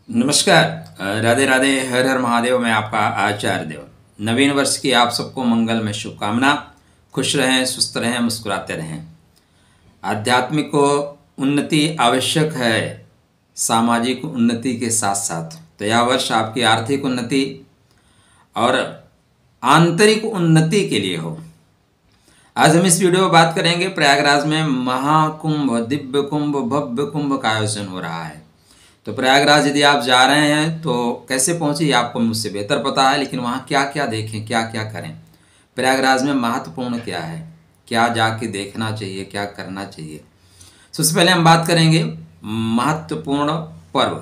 नमस्कार। राधे राधे, हर हर महादेव। मैं आपका आचार्य देव। नवीन वर्ष की आप सबको मंगल में शुभकामना। खुश रहें, स्वस्थ रहें, मुस्कुराते रहें। आध्यात्मिक उन्नति आवश्यक है सामाजिक उन्नति के साथ साथ। तो यह वर्ष आपकी आर्थिक उन्नति और आंतरिक उन्नति के लिए हो। आज हम इस वीडियो में बात करेंगे प्रयागराज में महाकुंभ, दिव्य कुंभ, भव्य कुंभ का आयोजन हो रहा है। तो प्रयागराज यदि आप जा रहे हैं तो कैसे पहुंचे, ये आपको मुझसे बेहतर पता है, लेकिन वहाँ क्या क्या देखें, क्या क्या करें, प्रयागराज में महत्वपूर्ण क्या है, क्या जाके देखना चाहिए, क्या करना चाहिए। सबसे पहले हम बात करेंगे महत्वपूर्ण पर्व।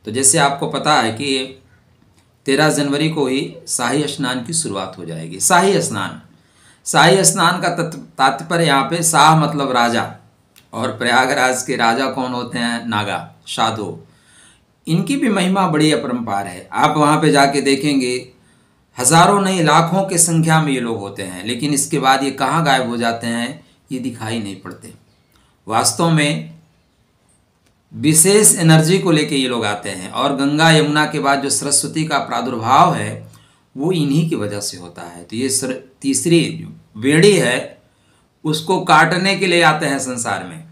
तो जैसे आपको पता है कि 13 जनवरी को ही शाही स्नान की शुरुआत हो जाएगी। शाही स्नान का तात्पर्य यहाँ पे शाह मतलब राजा, और प्रयागराज के राजा कौन होते हैं? नागा, साधु। इनकी भी महिमा बड़ी अपरंपार है। आप वहाँ पे जाके देखेंगे हजारों नहीं लाखों की संख्या में ये लोग होते हैं, लेकिन इसके बाद ये कहाँ गायब हो जाते हैं, ये दिखाई नहीं पड़ते। वास्तव में विशेष एनर्जी को लेके ये लोग आते हैं, और गंगा यमुना के बाद जो सरस्वती का प्रादुर्भाव है वो इन्हीं की वजह से होता है। तो ये तीसरी बेड़ी है, उसको काटने के लिए आते हैं संसार में।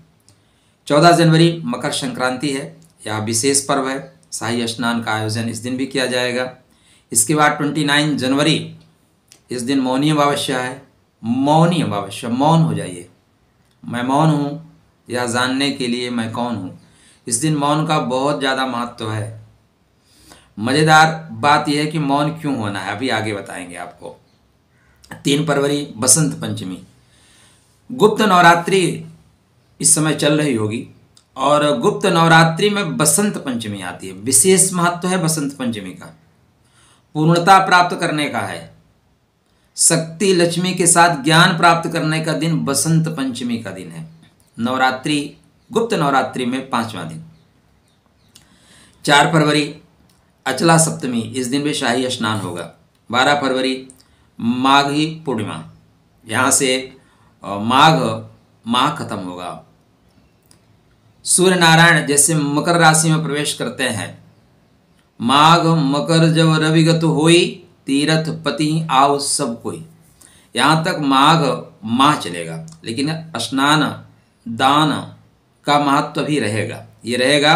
14 जनवरी मकर संक्रांति है, यह विशेष पर्व है। शाही स्नान का आयोजन इस दिन भी किया जाएगा। इसके बाद 29 जनवरी, इस दिन मौनी अमावस्या है। मौनी अमावस्या, मौन हो जाइए। मैं मौन हूँ यह जानने के लिए मैं कौन हूँ। इस दिन मौन का बहुत ज़्यादा महत्व है। मज़ेदार बात यह है कि मौन क्यों होना है, अभी आगे बताएंगे आपको। 3 फरवरी बसंत पंचमी। गुप्त नवरात्रि इस समय चल रही होगी, और गुप्त नवरात्रि में बसंत पंचमी आती है। विशेष महत्व है बसंत पंचमी का, पूर्णता प्राप्त करने का है। शक्ति लक्ष्मी के साथ ज्ञान प्राप्त करने का दिन बसंत पंचमी का दिन है। नवरात्रि, गुप्त नवरात्रि में 5वां दिन। 4 फरवरी अचला सप्तमी, इस दिन भी शाही स्नान होगा। 12 फरवरी माघी पूर्णिमा, यहाँ से माघ खत्म होगा। सूर्य नारायण जैसे मकर राशि में प्रवेश करते हैं। माघ मकर जब रविगत होई, तीरथ पति आओ सब कोई। यहाँ तक माघ माह चलेगा, लेकिन स्नान दान का महत्व भी रहेगा। ये रहेगा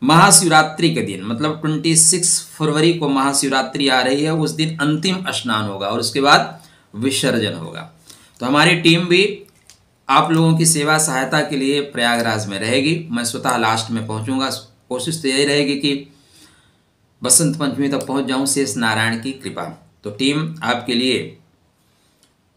महाशिवरात्रि के दिन, मतलब 26 फरवरी को महाशिवरात्रि आ रही है। उस दिन अंतिम स्नान होगा और उसके बाद विसर्जन होगा। तो हमारी टीम भी आप लोगों की सेवा सहायता के लिए प्रयागराज में रहेगी। मैं स्वतः लास्ट में पहुंचूंगा। कोशिश तो यही रहेगी कि बसंत पंचमी तक पहुंच जाऊं, शेष नारायण की कृपा। तो टीम आपके लिए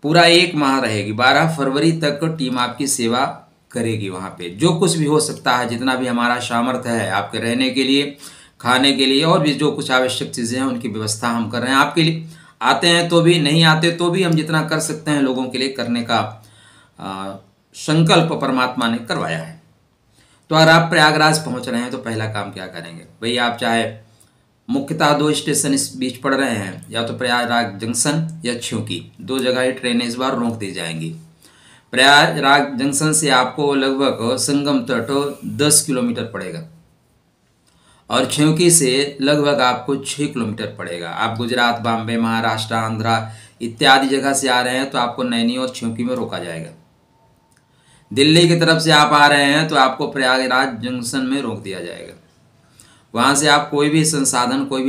पूरा 1 माह रहेगी। 12 फरवरी तक टीम आपकी सेवा करेगी। वहां पे जो कुछ भी हो सकता है, जितना भी हमारा सामर्थ्य है आपके रहने के लिए, खाने के लिए, और भी जो कुछ आवश्यक चीज़ें हैं उनकी व्यवस्था हम कर रहे हैं आपके लिए। आते हैं तो भी, नहीं आते तो भी हम जितना कर सकते हैं लोगों के लिए करने का संकल्प परमात्मा ने करवाया है। तो अगर आप प्रयागराज पहुंच रहे हैं तो पहला काम क्या करेंगे भाई? आप चाहे मुख्यतः 2 स्टेशन इस बीच पड़ रहे हैं, या तो प्रयागराज जंक्शन या छ्यूकी, 2 जगह ही ट्रेनें इस बार रोक दी जाएंगी। प्रयागराज जंक्शन से आपको लगभग संगम तट 10 किलोमीटर पड़ेगा, और छ्यूकी से लगभग आपको 6 किलोमीटर पड़ेगा। आप गुजरात, बॉम्बे, महाराष्ट्र, आंध्रा इत्यादि जगह से आ रहे हैं तो आपको नैनी और छ्यूकी में रोका जाएगा। दिल्ली की तरफ से आप आ रहे हैं तो आपको प्रयागराज जंक्शन में रोक दिया जाएगा। वहाँ से आप कोई भी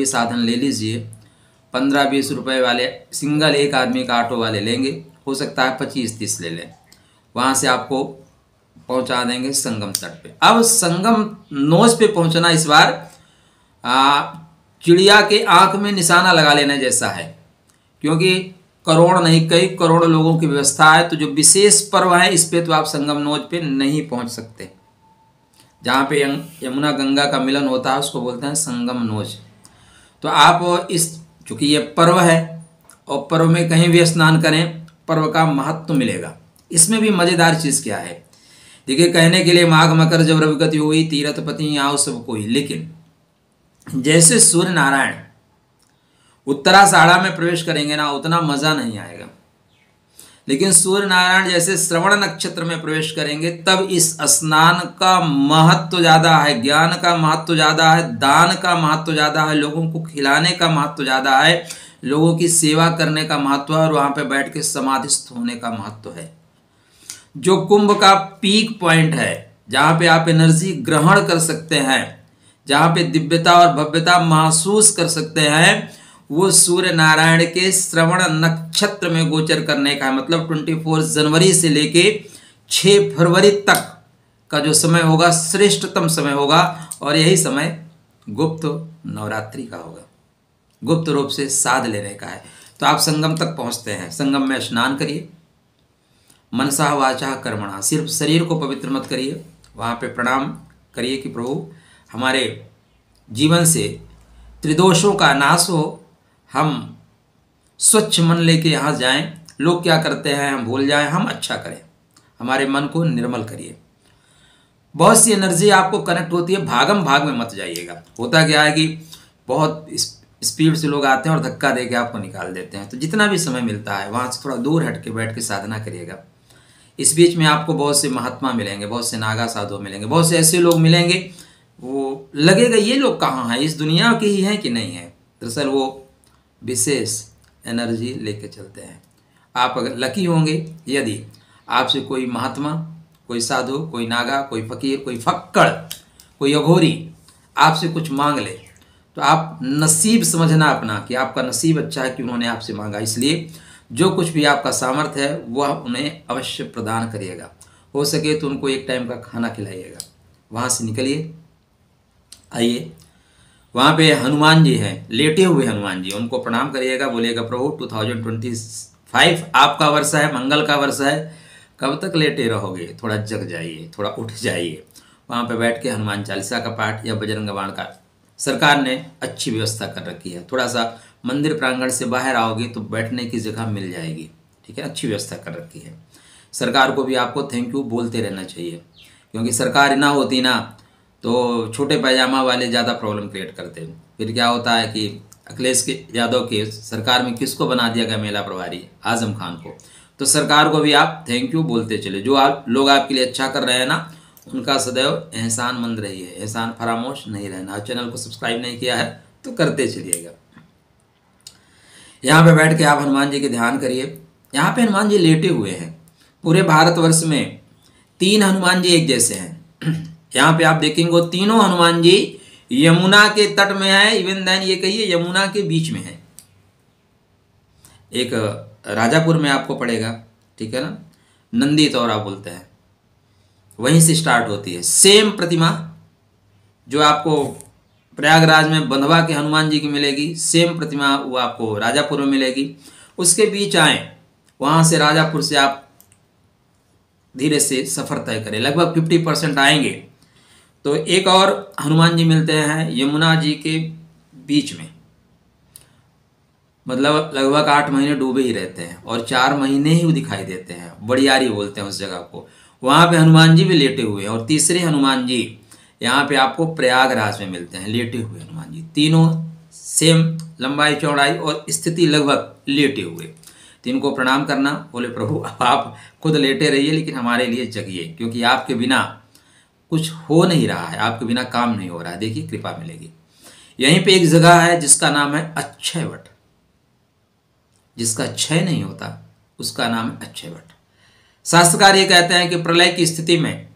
साधन ले लीजिए। 15-20 रुपए वाले सिंगल एक आदमी का ऑटो वाले लेंगे, हो सकता है 25-30 ले लें। वहाँ से आपको पहुँचा देंगे संगम तट पे। अब संगम नोज पे पहुँचना इस बार चिड़िया के आंख में निशाना लगा लेने जैसा है, क्योंकि करोड़ नहीं कई करोड़ लोगों की व्यवस्था है। तो जो विशेष पर्व है इस पे तो आप संगम नोज पे नहीं पहुंच सकते। जहाँ पे यमुना गंगा का मिलन होता है उसको बोलते हैं संगम नोज। तो आप चूँकि ये पर्व है, और पर्व में कहीं भी स्नान करें, पर्व का महत्व मिलेगा। इसमें भी मज़ेदार चीज़ क्या है, देखिए, कहने के लिए माघ मकर जब रविगति हुई, तीरथ पति आओ सब कोई, लेकिन जैसे सूर्य नारायण उत्तराषाढ़ा में प्रवेश करेंगे ना, उतना मज़ा नहीं आएगा। लेकिन सूर्य नारायण जैसे श्रवण नक्षत्र में प्रवेश करेंगे तब इस स्नान का महत्व ज़्यादा है, ज्ञान का महत्व ज़्यादा है, दान का महत्व ज़्यादा है, लोगों को खिलाने का महत्व ज़्यादा है, लोगों की सेवा करने का महत्व है और वहाँ पे बैठ के समाधिस्थ होने का महत्व है। जो कुंभ का पीक पॉइंट है, जहाँ पे आप एनर्जी ग्रहण कर सकते हैं, जहाँ पे दिव्यता और भव्यता महसूस कर सकते हैं, वो सूर्य नारायण के श्रवण नक्षत्र में गोचर करने का है। मतलब 24 जनवरी से लेके 6 फरवरी तक का जो समय होगा श्रेष्ठतम समय होगा और यही समय गुप्त नवरात्रि का होगा, गुप्त रूप से साध लेने का है। तो आप संगम तक पहुंचते हैं, संगम में स्नान करिए, मनसा वाचा कर्मणा, सिर्फ शरीर को पवित्र मत करिए, वहाँ पे प्रणाम करिए कि प्रभु हमारे जीवन से त्रिदोषों का नाश हो, हम स्वच्छ मन लेके यहाँ जाएं, लोग क्या करते हैं हम भूल जाएं, हम अच्छा करें, हमारे मन को निर्मल करिए। बहुत सी एनर्जी आपको कनेक्ट होती है, भागम भाग में मत जाइएगा। होता क्या है कि बहुत स्पीड से लोग आते हैं और धक्का दे के आपको निकाल देते हैं। तो जितना भी समय मिलता है वहाँ से थोड़ा दूर हट के बैठ के साधना करिएगा। इस बीच में आपको बहुत से महात्मा मिलेंगे, बहुत से नागा साधु मिलेंगे, बहुत से ऐसे लोग मिलेंगे, वो लगेगा ये लोग कहाँ हैं, इस दुनिया के ही हैं कि नहीं है। दरअसल वो विशेष एनर्जी लेके चलते हैं। आप अगर लकी होंगे, यदि आपसे कोई महात्मा, कोई साधु, कोई नागा, कोई फकीर, कोई फक्कड़, कोई अघोरी आपसे कुछ मांग ले, तो आप नसीब समझना अपना कि आपका नसीब अच्छा है कि उन्होंने आपसे मांगा। इसलिए जो कुछ भी आपका सामर्थ्य है वह उन्हें अवश्य प्रदान करिएगा। हो सके तो उनको एक टाइम का खाना खिलाइएगा। वहाँ से निकलिए, आइए, वहाँ पे हनुमान जी हैं, लेटे हुए हनुमान जी, उनको प्रणाम करिएगा, बोलिएगा प्रभु 2025 आपका वर्ष है, मंगल का वर्ष है, कब तक लेटे रहोगे, थोड़ा जग जाइए, थोड़ा उठ जाइए। वहाँ पे बैठ के हनुमान चालीसा का पाठ या बजरंग बाण का सरकार ने अच्छी व्यवस्था कर रखी है। थोड़ा सा मंदिर प्रांगण से बाहर आओगे तो बैठने की जगह मिल जाएगी, ठीक है, अच्छी व्यवस्था कर रखी है। सरकार को भी आपको थैंक यू बोलते रहना चाहिए, क्योंकि सरकार ना होती ना तो छोटे पैजामा वाले ज़्यादा प्रॉब्लम क्रिएट करते हैं। फिर क्या होता है कि अखिलेश यादव के सरकार में किसको बना दिया गया मेला प्रभारी, आजम खान को। तो सरकार को भी आप थैंक यू बोलते चले। जो आप लोग आपके लिए अच्छा कर रहे हैं ना, उनका सदैव एहसानमंद रहिए, एहसान फरामोश नहीं रहना। चैनल को सब्सक्राइब नहीं किया है तो करते चलिएगा। यहाँ पे बैठ के आप हनुमान जी के ध्यान करिए। यहाँ पे हनुमान जी लेटे हुए हैं। पूरे भारतवर्ष में 3 हनुमान जी एक जैसे हैं। यहाँ पे आप देखेंगे तीनों हनुमान जी यमुना के तट में है, इवन देन ये कहिए यमुना के बीच में है। एक राजापुर में आपको पड़ेगा, ठीक है ना, नंदी तौरा बोलते हैं, वहीं से स्टार्ट होती है। सेम प्रतिमा जो आपको प्रयागराज में बंधवा के हनुमान जी की मिलेगी, सेम प्रतिमा वो आपको राजापुर में मिलेगी। उसके बीच आए, वहाँ से राजापुर से आप धीरे से सफ़र तय करें, लगभग 50% आएंगे तो एक और हनुमान जी मिलते हैं यमुना जी के बीच में। मतलब लगभग 8 महीने डूबे ही रहते हैं और 4 महीने ही दिखाई देते हैं, बड़ियारी बोलते हैं उस जगह को। वहाँ पे हनुमान जी भी लेटे हुए हैं। और तीसरे हनुमान जी यहाँ पे आपको प्रयागराज में मिलते हैं, लेटे हुए हनुमान जी। तीनों सेम लंबाई चौड़ाई और स्थिति लगभग लेटे हुए। तो इनको प्रणाम करना, बोले प्रभु आप खुद लेटे रहिए लेकिन हमारे लिए जगिए, क्योंकि आपके बिना कुछ हो नहीं रहा है, आपके बिना काम नहीं हो रहा है। देखिए कृपा मिलेगी। यहीं पे एक जगह है जिसका नाम है अक्षयवट। जिसका क्षय नहीं होता उसका नाम है अक्षयवट। शास्त्रकार ये कहते हैं कि प्रलय की स्थिति में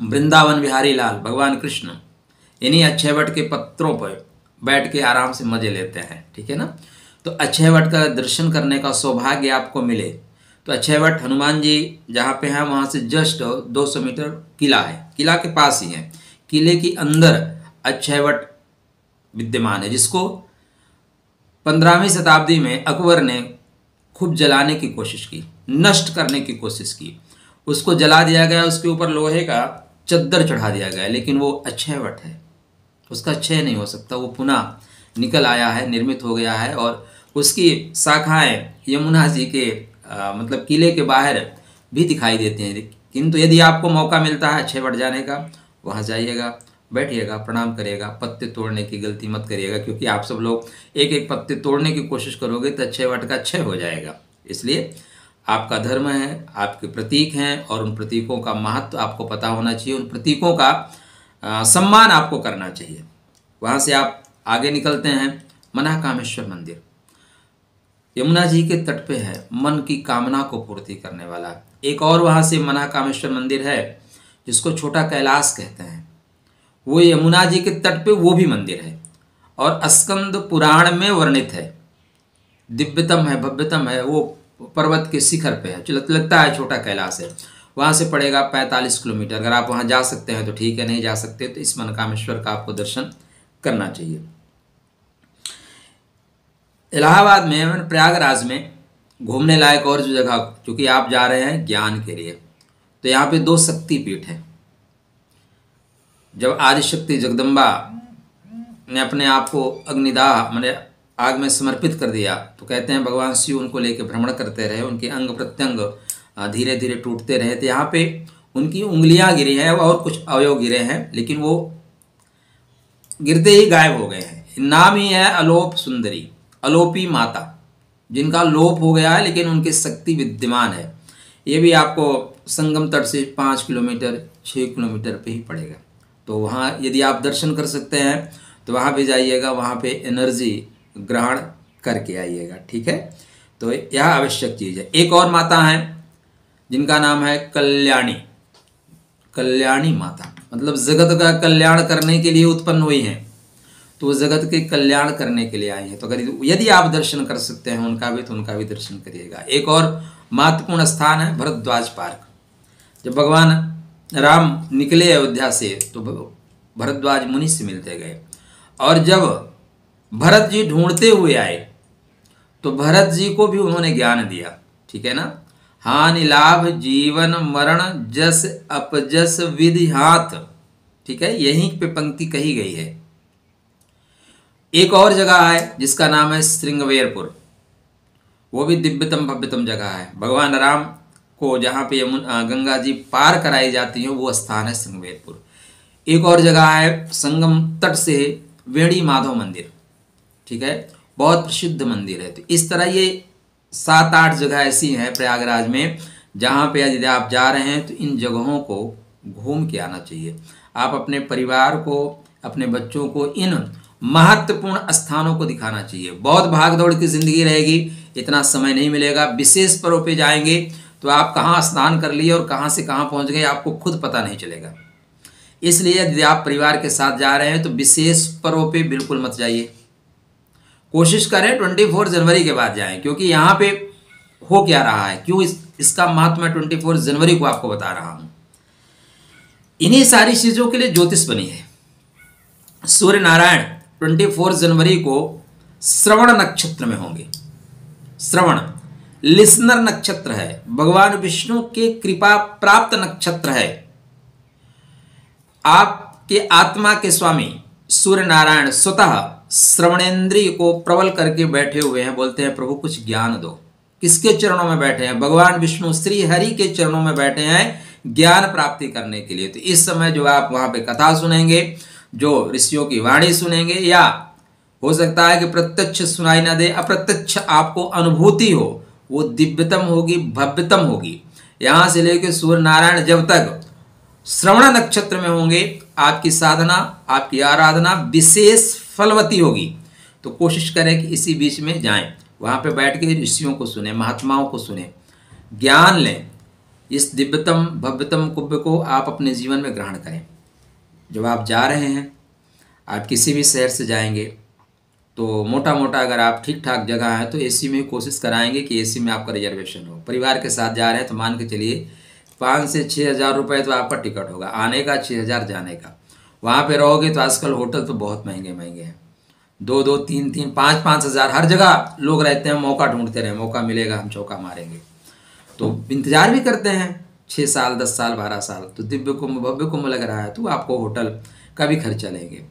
वृंदावन बिहारी लाल भगवान कृष्ण इन्हीं अक्षयवट के पत्रों पर बैठ के आराम से मजे लेते हैं, ठीक है ना। तो अक्षयवट का दर्शन करने का सौभाग्य आपको मिले तो अक्षयवट हनुमान जी जहाँ पे हैं वहाँ से जस्ट 200 मीटर किला है, किला के पास ही है। किले के अंदर अक्षयवट विद्यमान है, जिसको 15वीं शताब्दी में अकबर ने खूब जलाने की कोशिश की, नष्ट करने की कोशिश की। उसको जला दिया गया, उसके ऊपर लोहे का चद्दर चढ़ा दिया गया, लेकिन वो अक्षयवट है, उसका क्षय नहीं हो सकता। वो पुनः निकल आया है, निर्मित हो गया है और उसकी शाखाएं यमुना जी के मतलब किले के बाहर भी दिखाई देती हैं। किंतु यदि आपको मौका मिलता है अक्षयवट जाने का, वहाँ जाइएगा, बैठिएगा, प्रणाम करिएगा। पत्ते तोड़ने की गलती मत करिएगा, क्योंकि आप सब लोग एक एक पत्ते तोड़ने की कोशिश करोगे तो अक्षयवट का क्षय हो जाएगा। इसलिए आपका धर्म है, आपके प्रतीक हैं और उन प्रतीकों का महत्व आपको पता होना चाहिए, उन प्रतीकों का सम्मान आपको करना चाहिए। वहाँ से आप आगे निकलते हैं मनकामेश्वर मंदिर, यमुना जी के तट पे है, मन की कामना को पूर्ति करने वाला। एक और वहाँ से मनकामेश्वर मंदिर है जिसको छोटा कैलाश कहते हैं, वो यमुना जी के तट पे वो भी मंदिर है और स्कंद पुराण में वर्णित है, दिव्यतम है, भव्यतम है, वो पर्वत के शिखर पे है, लगता है छोटा कैलाश है। वहाँ से पड़ेगा 45 किलोमीटर। अगर आप वहाँ जा सकते हैं तो ठीक है, नहीं जा सकते तो इस मनकामेश्वर का आपको दर्शन करना चाहिए। इलाहाबाद में, प्रयागराज में घूमने लायक और जो जगह, क्योंकि आप जा रहे हैं ज्ञान के लिए, तो यहाँ पे 2 शक्तिपीठ हैं। जब आदिशक्ति जगदम्बा ने अपने आप को अग्निदाह माने आग में समर्पित कर दिया, तो कहते हैं भगवान शिव उनको लेकर भ्रमण करते रहे, उनके अंग प्रत्यंग धीरे धीरे टूटते रहे। तो यहाँ पे उनकी उंगलियां गिरी हैं और कुछ अवयव गिरे हैं, लेकिन वो गिरते ही गायब हो गए हैं। नाम ही है अलोप सुंदरी, अलोपी माता, जिनका लोप हो गया है लेकिन उनकी शक्ति विद्यमान है। ये भी आपको संगम तट से 5 किलोमीटर 6 किलोमीटर पे ही पड़ेगा। तो वहाँ यदि आप दर्शन कर सकते हैं तो वहाँ पे जाइएगा, वहाँ पे एनर्जी ग्रहण करके आइएगा, ठीक है। तो यह आवश्यक चीज़ है। एक और माता हैं जिनका नाम है कल्याणी, कल्याणी माता, मतलब जगत का कल्याण करने के लिए उत्पन्न हुई हैं, तो वो जगत के कल्याण करने के लिए आई हैं। तो अगर यदि आप दर्शन कर सकते हैं उनका भी, तो उनका भी दर्शन करिएगा। एक और महत्वपूर्ण स्थान है भरद्वाज पार्क। जब भगवान राम निकले अयोध्या से तो भरद्वाज मुनि से मिलते गए, और जब भरत जी ढूंढते हुए आए तो भरत जी को भी उन्होंने ज्ञान दिया, ठीक है ना। हानि लाभ जीवन मरण जस अपजस विधि हाथ, ठीक है, यहीं पे पंक्ति कही गई है। एक और जगह है जिसका नाम है श्रृंगवेरपुर, वो भी दिव्यतम भव्यतम जगह है। भगवान राम को जहाँ पे गंगा जी पार कराई जाती है वो स्थान है श्रृंगवेरपुर। एक और जगह है संगम तट से वेणी माधव मंदिर, ठीक है, बहुत प्रसिद्ध मंदिर है। तो इस तरह ये 7-8 जगह ऐसी हैं प्रयागराज में जहाँ पे यदि आप जा रहे हैं तो इन जगहों को घूम के आना चाहिए। आप अपने परिवार को, अपने बच्चों को इन महत्वपूर्ण स्थानों को दिखाना चाहिए। बहुत भाग दौड़ की जिंदगी रहेगी, इतना समय नहीं मिलेगा। विशेष पर्व पे जाएंगे तो आप कहाँ स्नान कर लिए और कहाँ से कहाँ पहुँच गए आपको खुद पता नहीं चलेगा। इसलिए यदि आप परिवार के साथ जा रहे हैं तो विशेष पर्व पे बिल्कुल मत जाइए। कोशिश करें 24 जनवरी के बाद जाएं, क्योंकि यहाँ पे हो क्या रहा है, क्यों इसका महत्व मैं 24 जनवरी को आपको बता रहा हूँ। इन्हीं सारी चीज़ों के लिए ज्योतिष बनी है। सूर्य नारायण 24 जनवरी को श्रवण नक्षत्र में होंगे। श्रवण लिसनर नक्षत्र है, भगवान विष्णु के कृपा प्राप्त नक्षत्र है। आपके आत्मा के स्वामी सूर्य नारायण स्वतः श्रवणेन्द्रिय को प्रबल करके बैठे हुए हैं। बोलते हैं प्रभु कुछ ज्ञान दो। किसके चरणों में बैठे हैं? भगवान विष्णु श्री हरि के चरणों में बैठे हैं ज्ञान प्राप्ति करने के लिए। तो इस समय जो आप वहां पे कथा सुनेंगे, जो ऋषियों की वाणी सुनेंगे, या हो सकता है कि प्रत्यक्ष सुनाई ना दे, अप्रत्यक्ष आपको अनुभूति हो, वो दिव्यतम होगी, भव्यतम होगी। यहां से लेकर सूर्य नारायण जब तक श्रवण नक्षत्र में होंगे आपकी साधना, आपकी आराधना विशेष फलवती होगी। तो कोशिश करें कि इसी बीच में जाएं, वहां पे बैठ के ऋषियों को सुने, महात्माओं को सुने, ज्ञान लें। इस दिव्यतम भव्यतम कुंभ को आप अपने जीवन में ग्रहण करें। जब आप जा रहे हैं, आप किसी भी शहर से जाएंगे तो मोटा मोटा अगर आप ठीक ठाक जगह है तो एसी में कोशिश कराएंगे कि एसी में आपका रिजर्वेशन हो। परिवार के साथ जा रहे हैं तो मान के चलिए 5 से 6 हज़ार रुपये तो आपका टिकट होगा, आने का 6 हज़ार, जाने का। वहाँ पे रहोगे तो आजकल होटल तो बहुत महंगे महंगे हैं, 2-2, 3-3, 5-5 हज़ार। हर जगह लोग रहते हैं, मौका ढूंढते रहे, मौका मिलेगा हम चौका मारेंगे। तो इंतजार भी करते हैं 6 साल, 10 साल, 12 साल। तो दिव्य कुंभ भव्य कुंभ लग रहा है तो आपको होटल का भी खर्चा लेंगे।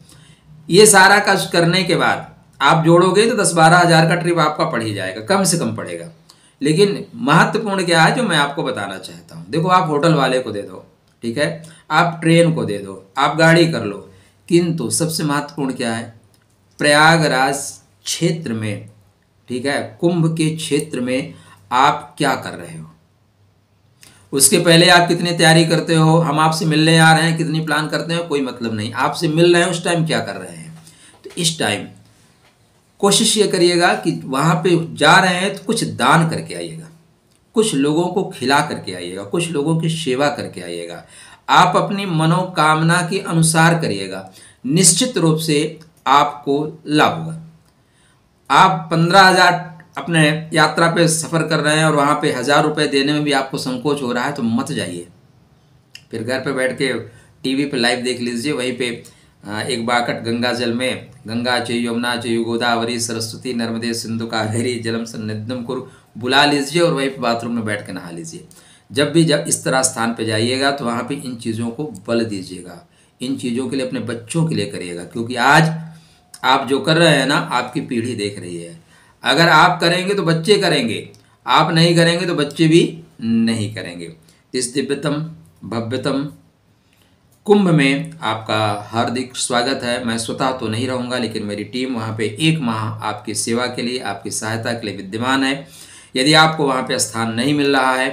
ये सारा काज करने के बाद आप जोड़ोगे तो 10-12 हज़ार का ट्रिप आपका पड़ ही जाएगा, कम से कम पड़ेगा। लेकिन महत्वपूर्ण क्या है जो मैं आपको बताना चाहता हूँ, देखो आप होटल वाले को दे दो, ठीक है, आप ट्रेन को दे दो, आप गाड़ी कर लो, किंतु सबसे महत्वपूर्ण क्या है, प्रयागराज क्षेत्र में, ठीक है, कुंभ के क्षेत्र में आप क्या कर रहे हो, उसके पहले आप कितनी तैयारी करते हो। हम आपसे मिलने आ रहे हैं, कितनी प्लान करते हैं कोई मतलब नहीं, आपसे मिल रहे हैं उस टाइम क्या कर रहे हैं। तो इस टाइम कोशिश ये करिएगा कि वहाँ पे जा रहे हैं तो कुछ दान करके आइएगा, कुछ लोगों को खिला करके आइएगा, कुछ लोगों की सेवा करके आइएगा। आप अपनी मनोकामना के अनुसार करिएगा, निश्चित रूप से आपको लाभ होगा। आप 15,000 अपने यात्रा पे सफ़र कर रहे हैं और वहाँ पे 1,000 रुपये देने में भी आपको संकोच हो रहा है तो मत जाइए। फिर घर पे बैठ के टीवी पे लाइव देख लीजिए, वहीं पे एक बाकट गंगा जल में गंगा चयु यमुना चयु गोदावरी सरस्वती नर्मदे सिंधु कावेरी जलम सन्निधम कुरु बुला लीजिए और वहीं पे बाथरूम में बैठ के नहा लीजिए। जब इस तरह स्थान पे जाइएगा तो वहाँ पे इन चीज़ों को बल दीजिएगा, इन चीज़ों के लिए अपने बच्चों के लिए करिएगा, क्योंकि आज आप जो कर रहे हैं ना आपकी पीढ़ी देख रही है। अगर आप करेंगे तो बच्चे करेंगे, आप नहीं करेंगे तो बच्चे भी नहीं करेंगे। इस दिव्यतम भव्यतम कुंभ में आपका हार्दिक स्वागत है। मैं स्वतः तो नहीं रहूँगा, लेकिन मेरी टीम वहाँ पे 1 माह आपकी सेवा के लिए, आपकी सहायता के लिए विद्यमान है। यदि आपको वहाँ पे स्थान नहीं मिल रहा है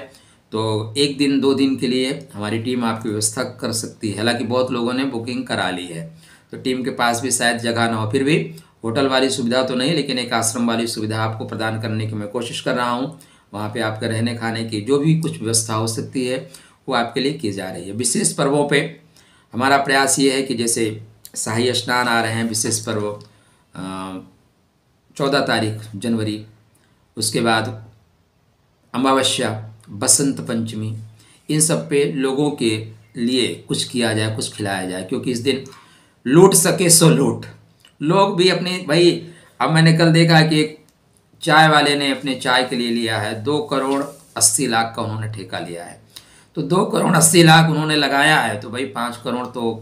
तो 1 दिन 2 दिन के लिए हमारी टीम आपकी व्यवस्था कर सकती है। हालांकि बहुत लोगों ने बुकिंग करा ली है तो टीम के पास भी शायद जगह ना हो, फिर भी होटल वाली सुविधा तो नहीं, लेकिन एक आश्रम वाली सुविधा आपको प्रदान करने की मैं कोशिश कर रहा हूँ। वहाँ पे आपके रहने खाने की जो भी कुछ व्यवस्था हो सकती है वो आपके लिए की जा रही है। विशेष पर्वों पे हमारा प्रयास ये है कि जैसे शाही स्नान आ रहे हैं, विशेष पर्व 14 तारीख जनवरी, उसके बाद अमावस्या, बसंत पंचमी, इन सब पे लोगों के लिए कुछ किया जाए, कुछ खिलाया जाए, क्योंकि इस दिन लूट सके सो लूट। लोग भी अपने भाई, अब मैंने कल देखा कि एक चाय वाले ने अपने चाय के लिए लिया है 2 करोड़ 80 लाख का उन्होंने ठेका लिया है। तो 2 करोड़ 80 लाख उन्होंने लगाया है तो भाई 5 करोड़ तो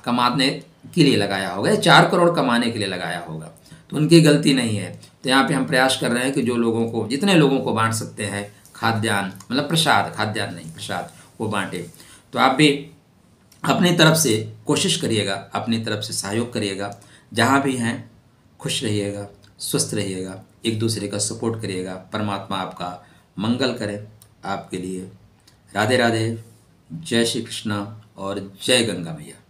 कमाने के लिए लगाया होगा, 4 करोड़ कमाने के लिए लगाया होगा, तो उनकी गलती नहीं है। तो यहाँ पे हम प्रयास कर रहे हैं कि जो लोगों को, जितने लोगों को बांट सकते हैं खाद्यान्न, मतलब प्रसाद, खाद्यान्न नहीं प्रसाद, वो बांटे। तो आप भी अपनी तरफ से कोशिश करिएगा, अपनी तरफ से सहयोग करिएगा। जहाँ भी हैं खुश रहिएगा, स्वस्थ रहिएगा, एक दूसरे का सपोर्ट करिएगा। परमात्मा आपका मंगल करे आपके लिए। राधे राधे, जय श्री कृष्णा और जय गंगा मैया।